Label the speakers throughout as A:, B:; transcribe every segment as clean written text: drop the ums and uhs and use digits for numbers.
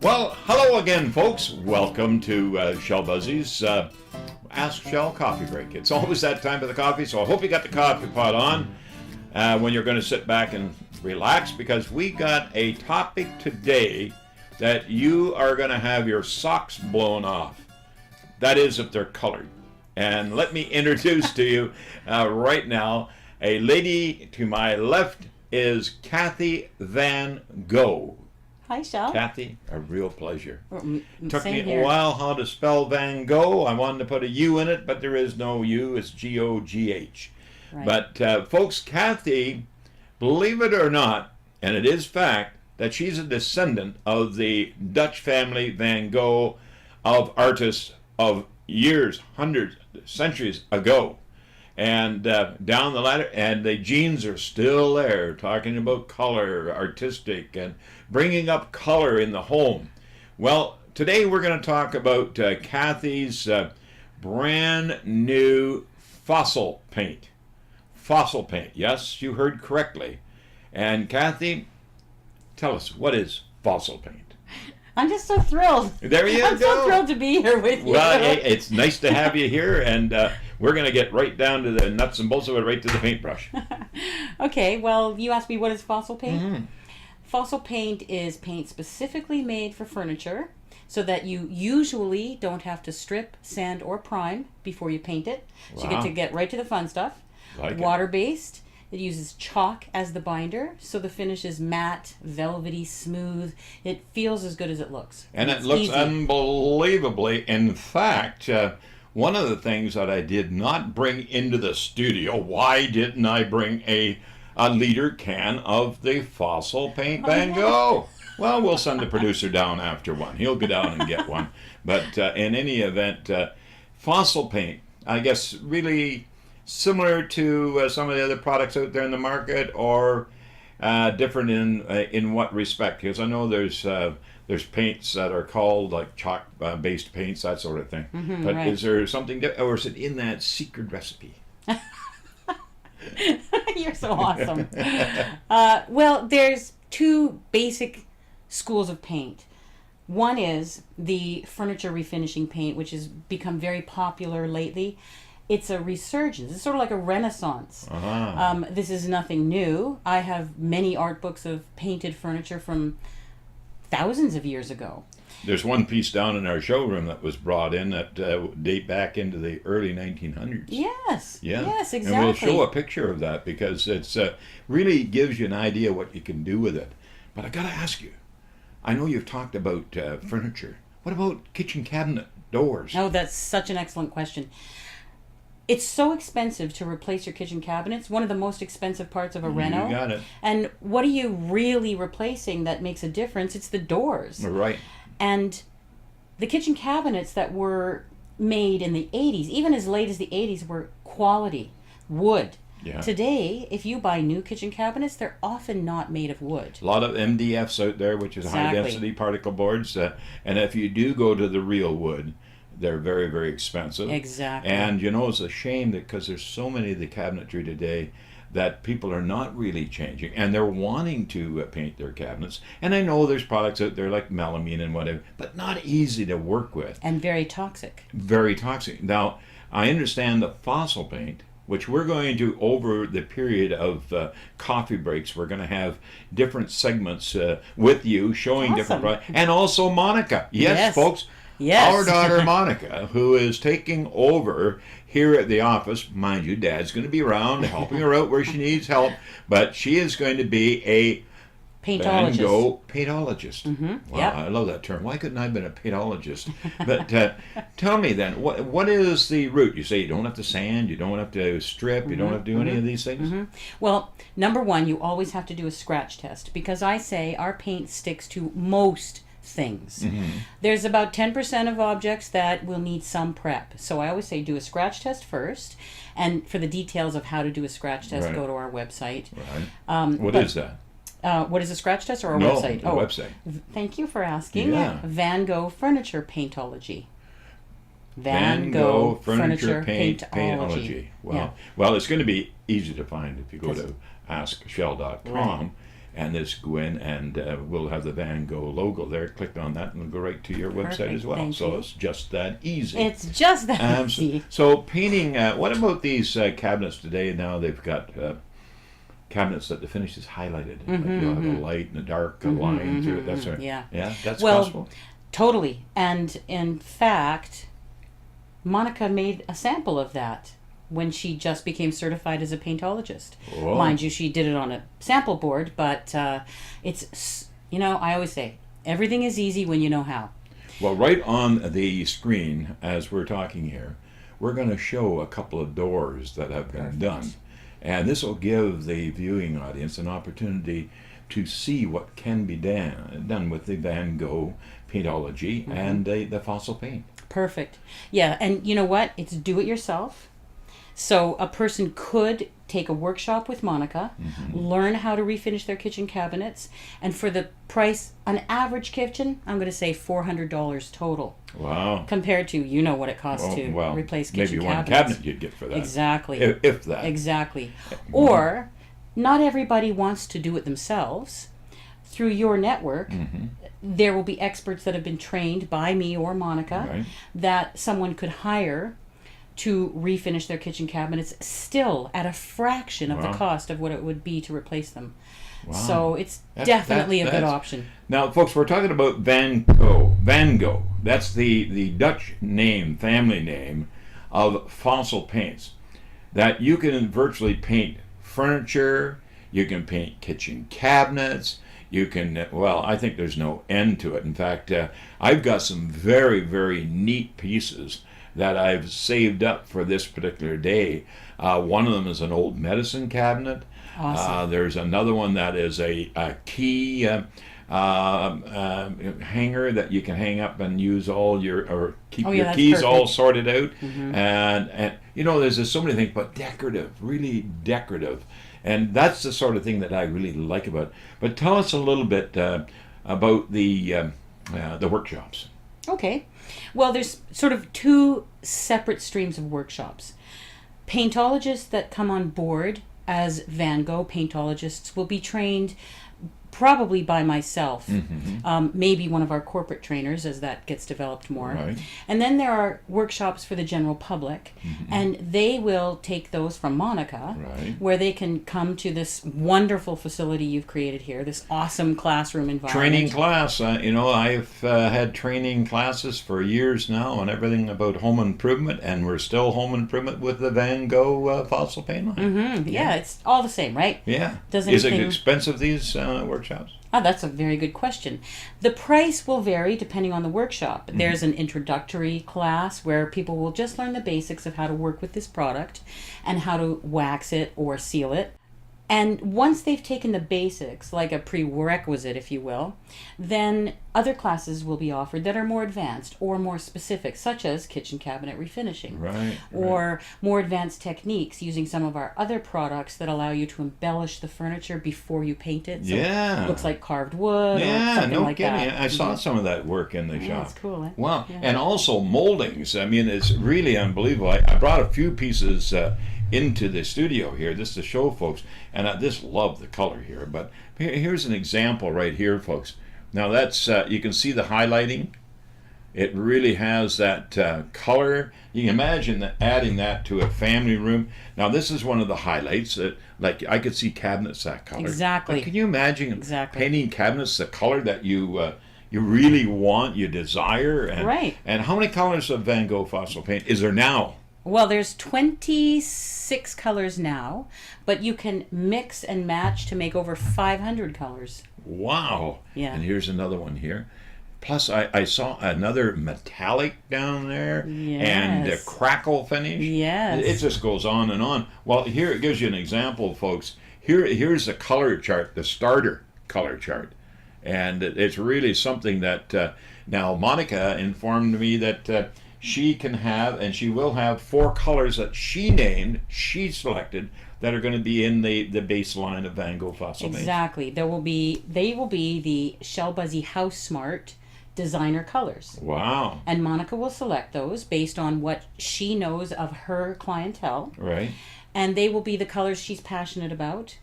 A: Well, hello again, folks. Welcome to Shell Buzzy's Ask Shell Coffee Break. It's always that time of the coffee, so I hope you got the coffee pot on when you're going to sit back and relax, because we got a topic today that you are going to have your socks blown off. That is, if they're colored. And let me introduce to you right now, a lady to my left is Kathy Van Gogh.
B: Hi, Shell.
A: Kathy, a real pleasure. Took
B: Same
A: me
B: here.
A: a while how to spell Van Gogh. I wanted to put a U in it, but there is no U. It's G-O-G-H.
B: Right.
A: But folks, Kathy, believe it or not, and it is fact, that she's a descendant of the Dutch family Van Gogh, of artists of years, hundreds, centuries ago. And down the ladder, and the genes are still there, talking about color, artistic, and bringing up color in the home. Well, today we're going to talk about Kathy's brand new fossil paint. Fossil paint, yes, you heard correctly. And Kathy, tell us, what is fossil paint?
B: I'm just so thrilled.
A: There you
B: I'm
A: go.
B: so thrilled to be here with you.
A: Well, it's nice to have you here, and we're going to get right down to the nuts and bolts of it, right to the paintbrush.
B: Okay, well, you asked me what is fossil paint?
A: Mm-hmm.
B: Fossil paint is paint specifically made for furniture so that you usually don't have to strip, sand, or prime before you paint it. So you
A: Wow.
B: get right to the fun stuff.
A: Like it.
B: Water-based. It uses chalk as the binder, so the finish is matte, velvety, smooth. It feels as good as it looks.
A: And it
B: it's
A: looks
B: easy.
A: unbelievably. In fact, one of the things that I did not bring into the studio, why didn't I bring a liter can of the fossil paint Van Gogh? Well, we'll send the producer down after one. He'll go down and get one. But in any event, fossil paint, I guess, really similar to some of the other products out there in the market, or different in what respect? Because I know there's paints that are called like chalk based paints, that sort of thing. But
B: right.
A: is there something or is it in that secret recipe?
B: You're so awesome. Well, there's two basic schools of paint. One is the furniture refinishing paint, which has become very popular lately. It's a resurgence. It's sort of like a renaissance.
A: Uh-huh.
B: This is nothing new. I have many art books of painted furniture from thousands of years ago.
A: There's one piece down in our showroom that was brought in that date back into the early 1900s.
B: Yes.
A: Yeah.
B: Yes, exactly.
A: And we'll show a picture of that, because it's really gives you an idea what you can do with it. But I got to ask you, I know you've talked about furniture. What about kitchen cabinet doors?
B: Oh, that's such an excellent question. It's so expensive to replace your kitchen cabinets. One of the most expensive parts of a reno.
A: You got it.
B: And what are you really replacing that makes a difference? It's the doors.
A: Right.
B: And the kitchen cabinets that were made in the 80s, even as late as the 80s, were quality wood.
A: Yeah.
B: Today, if you buy new kitchen cabinets, they're often not made of wood.
A: A lot of MDFs out there, which is high
B: Exactly.
A: density particle boards. And if you do go to the real wood, they're very, very expensive.
B: Exactly.
A: And you know, it's a shame that because there's so many of the cabinetry today that people are not really changing, and they're wanting to paint their cabinets. And I know there's products out there like melamine and whatever, but not easy to work with.
B: And very toxic.
A: Very toxic. Now, I understand the fossil paint, which we're going to, over the period of coffee breaks, we're going to have different segments with you showing different
B: Awesome.
A: products. And also Monica. Yes, folks.
B: Yes.
A: Our daughter Monica, who is taking over here at the office. Mind you, Dad's going to be around helping her out where she needs help, but she is going to be a Van
B: Paintologist.
A: Gogh paintologist. Wow,
B: yep.
A: I love that term. Why couldn't I have been a paintologist? But tell me then, what is the route? You say you don't have to sand, you don't have to strip, you don't have to do any of these things?
B: Well, number one, you always have to do a scratch test, because I say our paint sticks to most things. There's about 10% of objects that will need some prep. So I always say do a scratch test first. And for the details of how to do a scratch test,
A: Right.
B: go to our website.
A: Right. What is that?
B: What is a scratch test, or our
A: No,
B: website?
A: the website.
B: Thank you for asking.
A: Yeah.
B: Van Gogh Furniture Paintology.
A: Van Gogh Furniture Paintology. Wow.
B: Yeah.
A: Well, it's going to be easy to find if you go to askshell.com.
B: Right.
A: and this go in and we'll have the Van Gogh logo there. Click on that and it'll go right to your website
B: Perfect.
A: as well.
B: Thank
A: So
B: you.
A: it's just that easy.
B: It's just that easy.
A: So painting, what about these cabinets today? Now they've got cabinets that the finish is highlighted. Like you'll have a light and a dark line through it. That's right.
B: Yeah.
A: Yeah, that's
B: Well,
A: possible.
B: Totally. And in fact, Monica made a sample of that when she just became certified as a paintologist.
A: Whoa.
B: Mind you, she did it on a sample board, but it's, I always say, everything is easy when you know how.
A: Well, right on the screen as we're talking here, we're going to show a couple of doors that have been done. And this will give the viewing audience an opportunity to see what can be done with the Van Gogh paintology and the fossil paint.
B: Perfect. Yeah, and you know what? It's do it yourself. So a person could take a workshop with Monica, learn how to refinish their kitchen cabinets, and for the price, an average kitchen, I'm going to say $400 total.
A: Wow.
B: Compared to, what it costs to replace kitchen
A: maybe
B: cabinets.
A: one cabinet you'd get for that.
B: Exactly.
A: If that.
B: Exactly. Or, not everybody wants to do it themselves. Through your network, there will be experts that have been trained by me or Monica that someone could hire to refinish their kitchen cabinets still at a fraction of the cost of what it would be to replace them. Wow. So it's definitely a good option.
A: Now, folks, we're talking about Van Gogh. Van Gogh. That's the Dutch name, family name of fossil paints that you can virtually paint furniture, you can paint kitchen cabinets, you can, I think there's no end to it. In fact, I've got some very, very neat pieces that I've saved up for this particular day. One of them is an old medicine cabinet.
B: Awesome.
A: There's another one that is a key hanger that you can hang up and use all your keep your keys
B: perfect.
A: all sorted out. And there's just so many things, but decorative, really decorative. And that's the sort of thing that I really like about it. But tell us a little bit about the workshops.
B: Okay. Well, there's sort of two separate streams of workshops. Paintologists that come on board as Van Gogh paintologists will be trained probably by myself, maybe one of our corporate trainers as that gets developed more.
A: Right.
B: And then there are workshops for the general public, and they will take those from Monica, where they can come to this wonderful facility you've created here, this awesome classroom environment.
A: Training class, I've had training classes for years now on everything about home improvement, and we're still home improvement with the Van Gogh fossil paint line.
B: Yeah, it's all the same, right?
A: Yeah.
B: Does
A: Is it
B: anything-
A: expensive, these workshops?
B: That's a very good question. The price will vary depending on the workshop. There's an introductory class where people will just learn the basics of how to work with this product and how to wax it or seal it. And once they've taken the basics, like a prerequisite, if you will, then other classes will be offered that are more advanced or more specific, such as kitchen cabinet refinishing. Or more advanced techniques using some of our other products that allow you to embellish the furniture before you paint it. So it looks like carved wood or something like that.
A: I saw some of that work in the shop.
B: That's cool, eh?
A: Wow.
B: Yeah.
A: And also moldings. I mean, it's really unbelievable. I brought a few pieces into the studio here, just to show folks, and I just love the color here. But here's an example right here, folks. Now that's you can see the highlighting. It really has that color. You can imagine that adding that to a family room. Now this is one of the highlights. Like I could see cabinets that color.
B: Exactly.
A: But can you imagine
B: Exactly.
A: painting cabinets the color that you really want, you desire? And, And how many colors of Van Gogh fossil paint is there now?
B: Well, there's 26 colors now, but you can mix and match to make over 500 colors.
A: Wow.
B: Yeah.
A: And here's another one here. Plus, I saw another metallic down there and a crackle finish.
B: Yes.
A: It just goes on and on. Well, here it gives you an example, folks. Here's the color chart, the starter color chart. And it's really something that now Monica informed me that she can have, and she will have, 4 colors that she selected, that are going to be in the baseline of Van Gogh fossil paint.
B: Exactly. They will be the Shell Buzzy House Smart designer colors.
A: Wow.
B: And Monica will select those based on what she knows of her clientele.
A: Right.
B: And they will be the colors she's passionate about.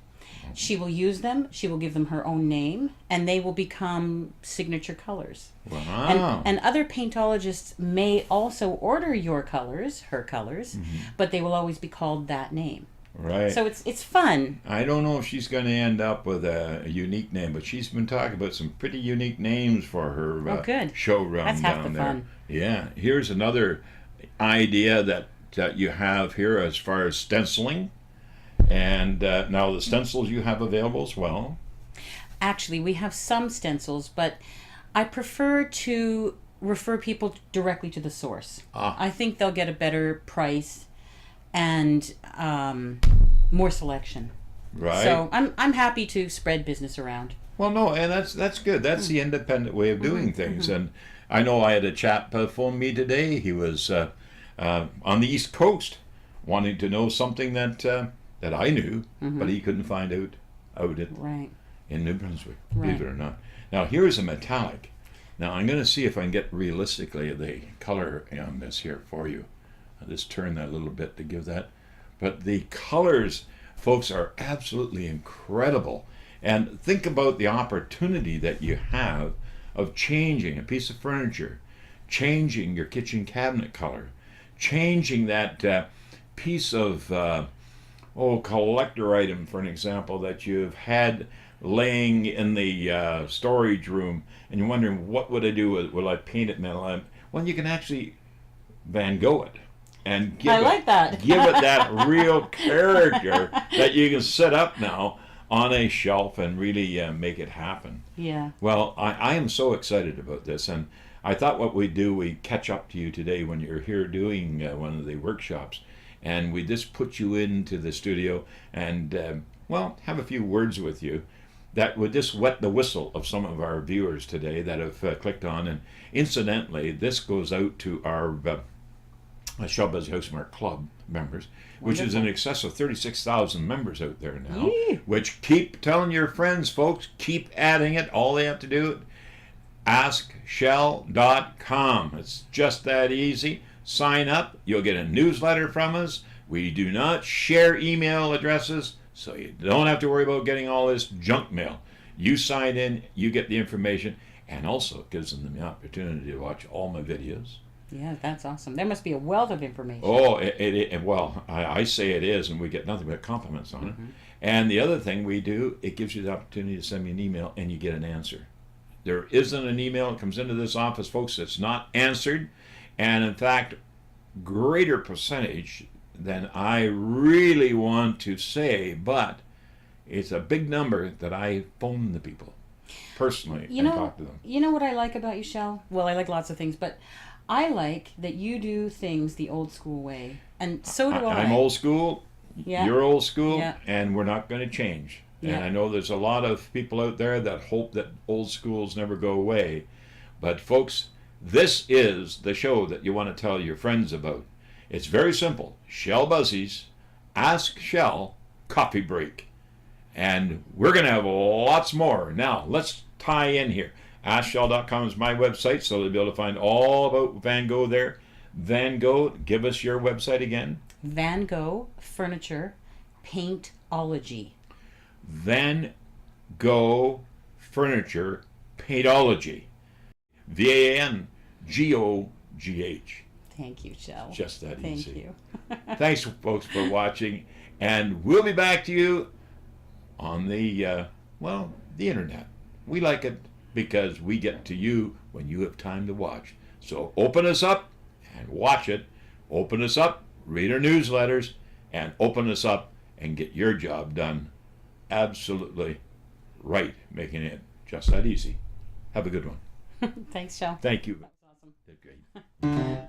B: She will use them, she will give them her own name, and they will become signature colors.
A: Wow.
B: And other paintologists may also order your colors, her colors, but they will always be called that name.
A: Right.
B: So it's fun.
A: I don't know if she's going to end up with a unique name, but she's been talking about some pretty unique names for her
B: Good.
A: showroom
B: That's half
A: down
B: the
A: there.
B: fun.
A: Yeah. Here's another idea that you have here as far as stenciling. And now the stencils you have available as well.
B: Actually, we have some stencils, but I prefer to refer people directly to the source. I think they'll get a better price and more selection.
A: Right.
B: So I'm happy to spread business around.
A: Well, no, and that's good. That's the independent way of doing things. And I know I had a chap phone me today. He was on the East Coast, wanting to know something that I knew, but he couldn't find out it
B: Right.
A: in New Brunswick,
B: Right.
A: believe it or not. Now, here's a metallic. Now, I'm going to see if I can get realistically the color on this here for you. I'll just turn that a little bit to give that. But the colors, folks, are absolutely incredible. And think about the opportunity that you have of changing a piece of furniture, changing your kitchen cabinet color, changing that piece of collector item, for an example, that you've had laying in the storage room, and you're wondering, what would I do with it? Will I paint it metal? Well, you can actually Van Gogh it and give
B: I like that.
A: give it that real character that you can set up now on a shelf and really make it happen.
B: Yeah.
A: Well, I am so excited about this, and I thought what we'd do, we'd catch up to you today when you're here doing one of the workshops, and we just put you into the studio and, have a few words with you that would just wet the whistle of some of our viewers today that have clicked on. And incidentally, this goes out to our Showbuzz Housemark Club members, which is in excess of 36,000 members out there now.
B: Yee.
A: Which, keep telling your friends, folks, keep adding it. All they have to do, askshell.com. It's just that easy. Sign up. You'll get a newsletter from us. We do not share email addresses, so you don't have to worry about getting all this junk mail. You sign in, you get the information, and also it gives them the opportunity to watch all my videos.
B: Yeah, that's awesome. There must be a wealth of information.
A: Oh, I say it is, and we get nothing but compliments on it. And the other thing we do, it gives you the opportunity to send me an email, and you get an answer. There isn't an email that comes into this office, folks, that's not answered. And in fact, greater percentage than I really want to say, but it's a big number that I phone the people personally and talk to them.
B: You know what I like about you, Shell? Well, I like lots of things, but I like that you do things the old school way. And so do I.
A: I'm old school,
B: Yeah.
A: you're old school,
B: Yeah.
A: and we're not going to change.
B: Yeah.
A: And I know there's a lot of people out there that hope that old schools never go away. But folks, this is the show that you want to tell your friends about. It's very simple. Shell Buzzies, Ask Shell, Coffee Break. And we're going to have lots more. Now, let's tie in here. AskShell.com is my website, so they'll be able to find all about Van Gogh there. Van Gogh, give us your website again.
B: Van Gogh Furniture Paintology.
A: Van Gogh Furniture Paintology. VANGOGH.
B: Thank you, Shell.
A: Just that
B: Thank
A: easy.
B: you.
A: Thanks, folks, for watching. And we'll be back to you on the internet. We like it because we get to you when you have time to watch. So open us up and watch it. Open us up, read our newsletters, and open us up and get your job done absolutely right, making it just that easy. Have a good one.
B: Thanks, Shell.
A: Thank you.
B: That's awesome.
A: Did great.